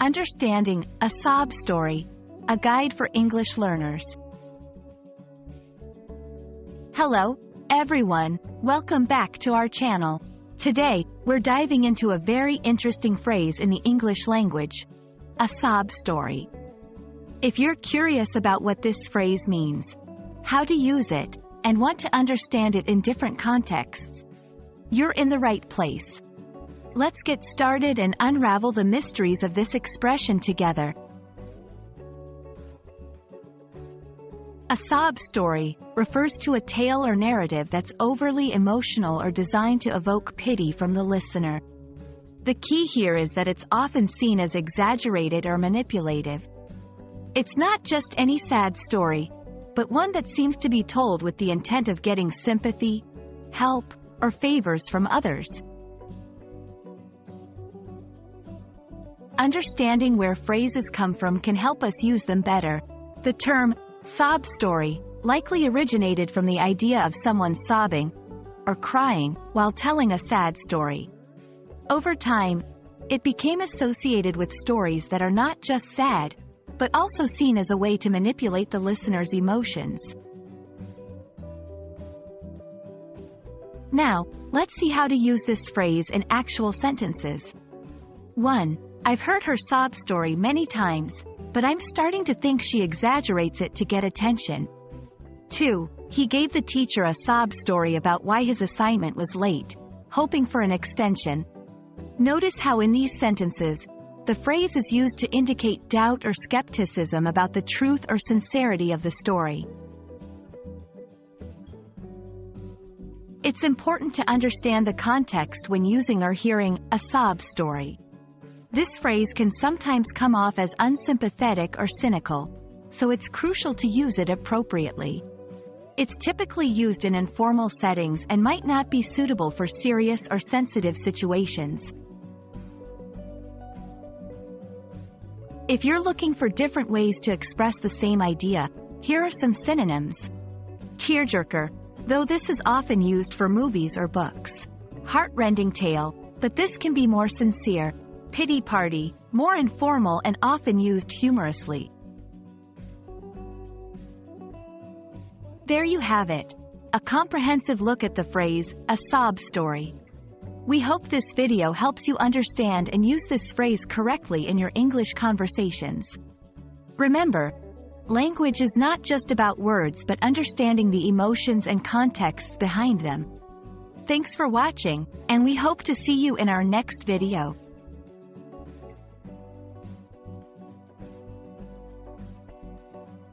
Understanding a Sob Story, a guide for English learners. Hello, everyone. Welcome back to our channel. Today, we're diving into a very interesting phrase in the English language, a sob story. If you're curious about what this phrase means, how to use it, and want to understand it in different contexts, you're in the right place. Let's get started and unravel the mysteries of this expression together. A sob story refers to a tale or narrative that's overly emotional or designed to evoke pity from the listener. The key here is that it's often seen as exaggerated or manipulative. It's not just any sad story, but one that seems to be told with the intent of getting sympathy, help, or favors from others. Understanding where phrases come from can help us use them better. The term sob story likely originated from the idea of someone sobbing or crying while telling a sad story. Over time, it became associated with stories that are not just sad, but also seen as a way to manipulate the listener's emotions. Now, let's see how to use this phrase in actual sentences. 1. I've heard her sob story many times, but I'm starting to think she exaggerates it to get attention. 2. He gave the teacher a sob story about why his assignment was late, hoping for an extension. Notice how in these sentences, the phrase is used to indicate doubt or skepticism about the truth or sincerity of the story. It's important to understand the context when using or hearing a sob story. This phrase can sometimes come off as unsympathetic or cynical, so it's crucial to use it appropriately. It's typically used in informal settings and might not be suitable for serious or sensitive situations. If you're looking for different ways to express the same idea, here are some synonyms. Tearjerker, though this is often used for movies or books. Heart-rending tale, but this can be more sincere. Pity party, more informal and often used humorously. There you have it, a comprehensive look at the phrase, a sob story. We hope this video helps you understand and use this phrase correctly in your English conversations. Remember, language is not just about words but understanding the emotions and contexts behind them. Thanks for watching, and we hope to see you in our next video.